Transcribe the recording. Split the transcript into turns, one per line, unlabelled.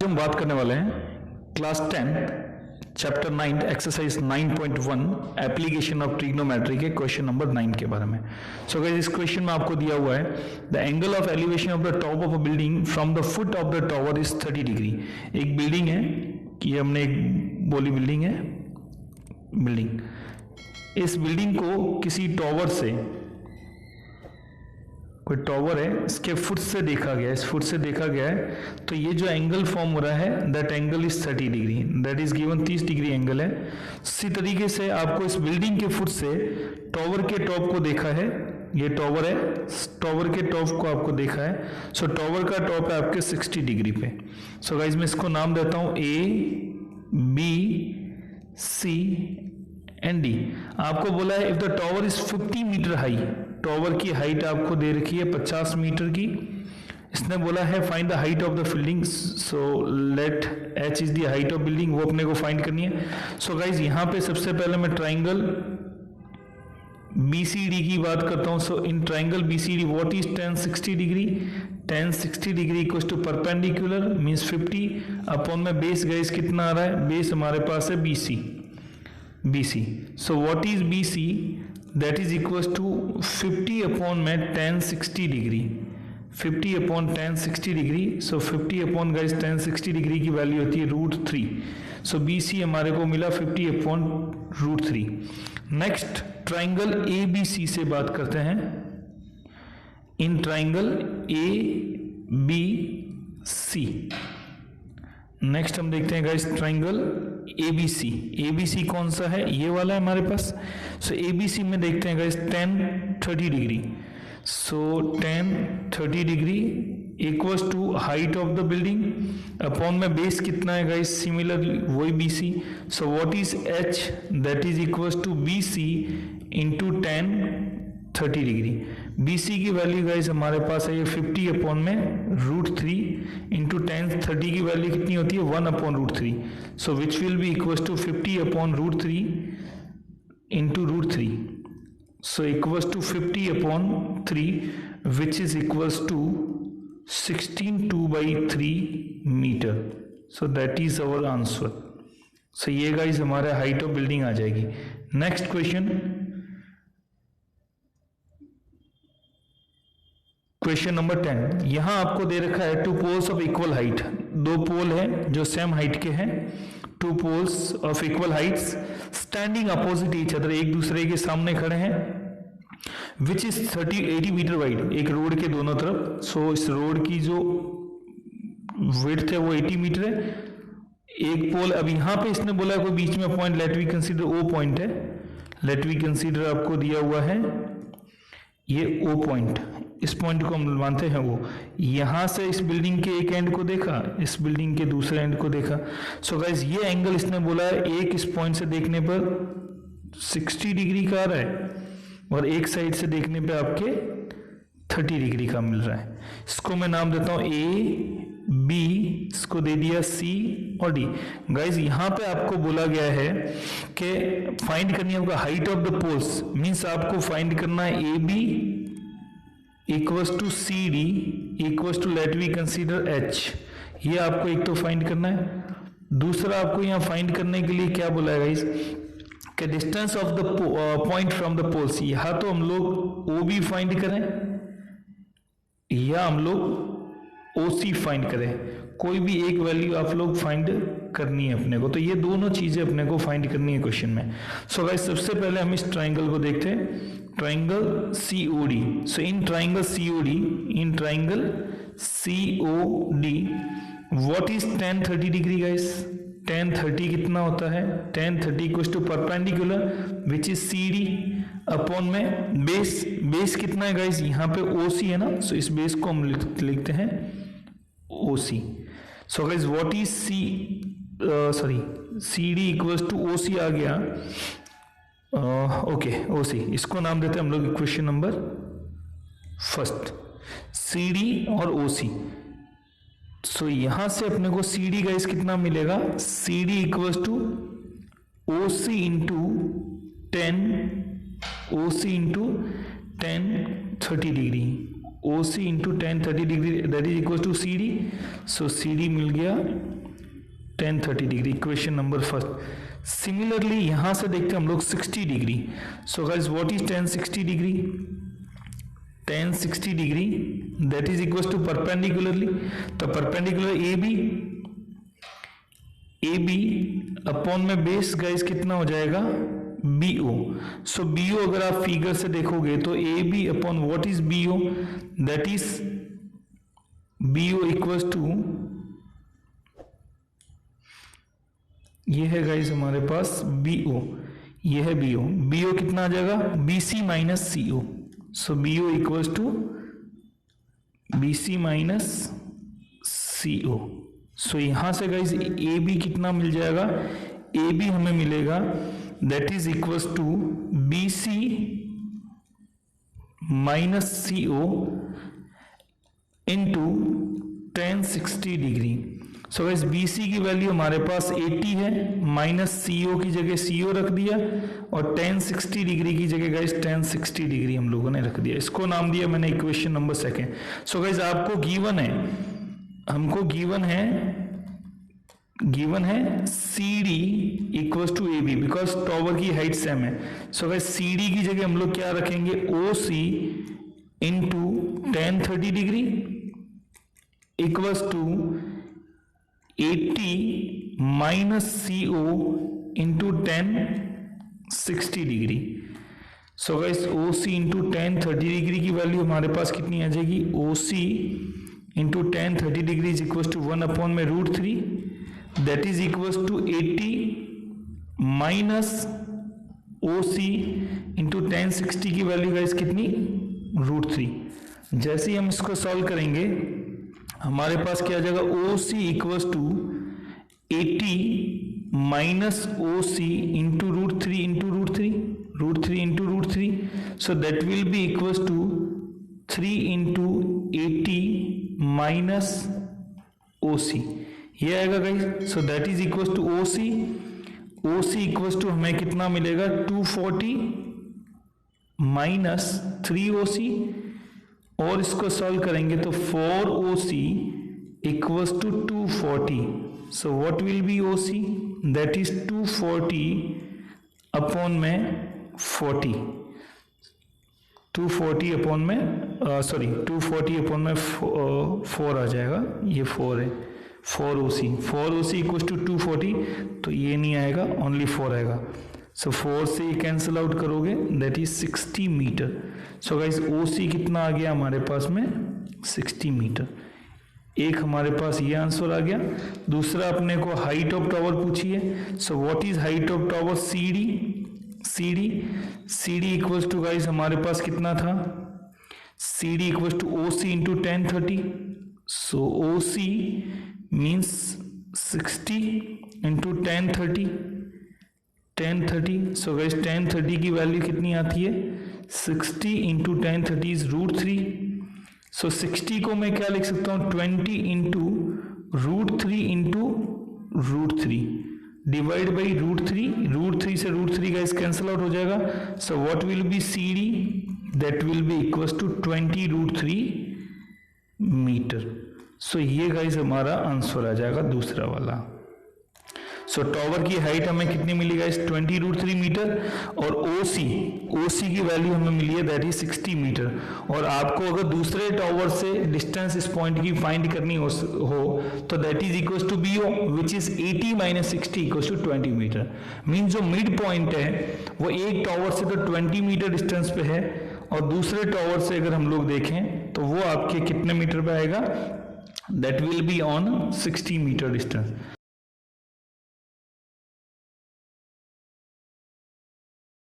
हम बात करने वाले हैं class 10 chapter 9 exercise 9.1 application of trigonometry के क्वेश्चन नंबर 9 के बारे में। सो गाइस इस क्वेश्चन में आपको दिया हुआ है the angle of elevation of the top of a building from the foot of the tower is 30 degree. एक बिल्डिंग है कि हमने एक बोली बिल्डिंग है, बिल्डिंग, इस बिल्डिंग को किसी टावर से, कोई टावर है, इसके फुट से देखा गया, इस फुट से देखा गया है, तो ये जो एंगल फॉर्म हो रहा है that angle is 30 degree, that is given 30 degree angle है। इसी तरीके से आपको इस बिल्डिंग के फुट से टावर के टॉप को देखा है, ये टावर है, टावर के टॉप को आपको देखा है, सो टावर का टॉप है आपके 60 डिग्री पे। सो गाइज मैं इसको नाम देता हूं A, B, C and D। आपको बोला है if the tower is 50 metre high, tower की हाइट आपको दे रखी है 50 मीटर की। इसने बोला है find the height of the building, so let h is the height of building, वो अपने को फाइंड करनी है। सो गाइज यहाँ पे सबसे पहले मैं ट्राइंगल BCD की बात करता हूँ। So in triangle BCD what is tan 60 degree, tan 60 degree equals to perpendicular means 50 upon में बेस गाइज कितना आ रहा है, बेस हमारे पास है BC। So what is BC, that is equals to 50 upon में tan 60 degree, 50 upon tan 60 degree. So 50 upon guys tan 60 degree की वैल्यू होती है √3। सो BC हमारे को मिला 50 अपॉन √3। नेक्स्ट ट्राइंगल ABC से बात करते हैं। इन ट्राइंगल ABC नेक्स्ट हम देखते हैं गाइस ट्राइंगल ABC कौन सा है, ये वाला है हमारे पास। सो ABC में देखते हैं guys tan 30 degree, so tan 30 degree equals to height of the building upon में बेस कितना है गाइस, सिमिलरली वही BC। So what is H, that is equals to BC into tan 30 degree. BC की value guys हमारे पास है ये 50 upon में √3 इंटू tan 30 की वैल्यू कितनी होती है 1 upon √3। So which will be equals to 50 upon √3 into √3, so equals to 50 upon 3 which is equals to 16/3 metre. So that is our answer. So ये गाइस हमारे हाइट ऑफ बिल्डिंग आ जाएगी। Next question number 10। यहां आपको दे रखा है two poles of equal height, दो पोल है जो सेम हाइट के हैं, two poles of equal Heights standing opposite each other, एक दूसरे के सामने खड़े हैं, विच इज 80 मीटर वाइड, एक रोड के दोनों तरफ। सो इस रोड की जो विड्थ है वो 80 मीटर है। एक पोल, अब यहां पे इसने बोला कोई बीच में point, let we consider O point है, लेट वी कंसीडर आपको दिया हुआ है ये O पॉइंट, इस पॉइंट को हम मानते हैं वो। यहां से इस बिल्डिंग के एक एंड को देखा, इस बिल्डिंग के दूसरे एंड को देखा। सो गाइस ये एंगल इसने बोला है एक इस पॉइंट से देखने पर 60 डिग्री का आ रहा है और एक साइड से देखने पे आपके 30 डिग्री का मिल रहा है। इसको मैं नाम देता हूं A, B, इसको दे दिया C और D। गाइज यहाँ पे आपको बोला गया है कि फाइंड करनी है आपका height of the poles, means आपको फाइंड करना है AB equals to CD equals to let we consider H। ये आपको एक तो फाइंड करना है। दूसरा आपको यहाँ फाइंड करने के लिए क्या बोला है गाइज कि distance of the point from the poles, यहाँ तो हम लोग OB फाइंड करें या हम लोग OC फाइंड करें, कोई भी एक वैल्यू आप लोग फाइंड करनी है अपने को। तो ये दोनों चीजें अपने को फाइंड करनी है क्वेश्चन में। सो गाइस सबसे पहले हम इस ट्राइंगल को देखते हैं, triangle COD। So in triangle COD what is tan 30 degree guys, tan 30 कितना होता है, tan 30 equals to perpendicular which is CD upon में बेस कितना है गाइस, यहाँ पे OC है ना, सो इस बेस को हम लिखते हैं OC। So guys what is CD equals to OC आ गया, ओके OC, इसको नाम देते हैं हम लोग इक्वेशन नंबर फर्स्ट, CD और OC। सो यहां से अपने को CD गाइस कितना मिलेगा, CD equals to OC into 10 30 degree, OC into tan 30 degree that is equal to CD। So CD मिल गया 10 30 degree, equation number first. Similarly यहां से देखते हैं हम लोग 60 degree. So guys what is 10 60 degree? 10 60 degree that is equal to perpendicularly, तो perpendicular A B upon में बेस गाइस कितना हो जाएगा? B O. सो बी ओ अगर आप फिगर से देखोगे तो A B upon what is B O? That is B O equal to, ये है गाइस हमारे पास बी ओ, ये है बी ओ। बी ओ कितना आ जाएगा? B C minus C O. So B O equal to B C minus C O. So यहां से गाइस ए बी कितना मिल जाएगा? ए बी हमें मिलेगा that is equal to B C minus C O into 10 60 degree. So guys B C की value हमारे पास 80 है, minus C ओ की जगह सी ओ रख दिया और 10 60 डिग्री की जगह गाइस 10 60 डिग्री हम लोगों ने रख दिया। इसको नाम दिया मैंने equation number second. So guys आपको गिवन है, हमको गिवन है C D equal to A B, because tower की हाइट सेम है। सो गाइस सी डी की जगह हम लोग क्या रखेंगे? O C into 10 30 degree equals to 80 minus C O into 10 60 degree. So guys O C into 10 30 degree की value हमारे पास कितनी आ जाएगी? O C into 10 30 degree is equal to 1 upon में √3, that is equal to 80 minus O C into 10 60 की value guys कितनी? √3। जैसे ही हम इसको सॉल्व करेंगे हमारे पास क्या आ जाएगा? O C equal to 80 minus O C into √3 into √3 into √3, so that will be equal to 3 into 80 minus O C, ये आएगा guys. So that is equal to O C equal to हमें कितना मिलेगा? 240 माइनस 3 ओ सी, और इसको solve करेंगे तो 4 O C equals to 240। So what will be O C? That is 240 upon में 40, 240 अपॉन में 240 अपॉन में 4 आ जाएगा, ये 4 है, 4 ओ सी इक्वल्स टू 240, तो ये नहीं आएगा, ओनली 4 आएगा। सो 4 से ये कैंसिल आउट करोगे, that is 60 metre. So guys O C कितना आ गया हमारे पास में? 60 मीटर। एक हमारे पास ये आंसर आ गया। दूसरा अपने को हाइट ऑफ टावर पूछी है। So what is height of tower? C D equals to guys हमारे पास कितना था? C D equals to O C into 10 30। So O C means 60 into 10 30। So guys 10 30 की वैल्यू कितनी आती है? 60 इंटू 10 30 इज √3। सो 60 को मैं क्या लिख सकता हूँ? 20 इंटू √3 इंटू √3 डिवाइड बाई √3 से √3 गाइस कैंसिल आउट हो जाएगा। So what will be C D? That will be equal to 20 √3 metre. So ये गाइस हमारा आंसर आ जाएगा दूसरा वाला। सो टॉवर की हाइट हमें कितनी मिली गाइस? 20 √3 मीटर, और ओ सी की वैल्यू हमें मिली है दैट इज 60 मीटर। और आपको अगर दूसरे टॉवर से डिस्टेंस इस पॉइंट की फाइंड करनी हो तो that is equal to B O, which is 80 minus 60 equal to 20 metre. Means जो मिड पॉइंट है वो एक टॉवर से तो 20 मीटर डिस्टेंस पे है, और दूसरे टॉवर से अगर हम लोग देखें तो वो आपके कितने मीटर पे आएगा? That will be on 60 metre distance.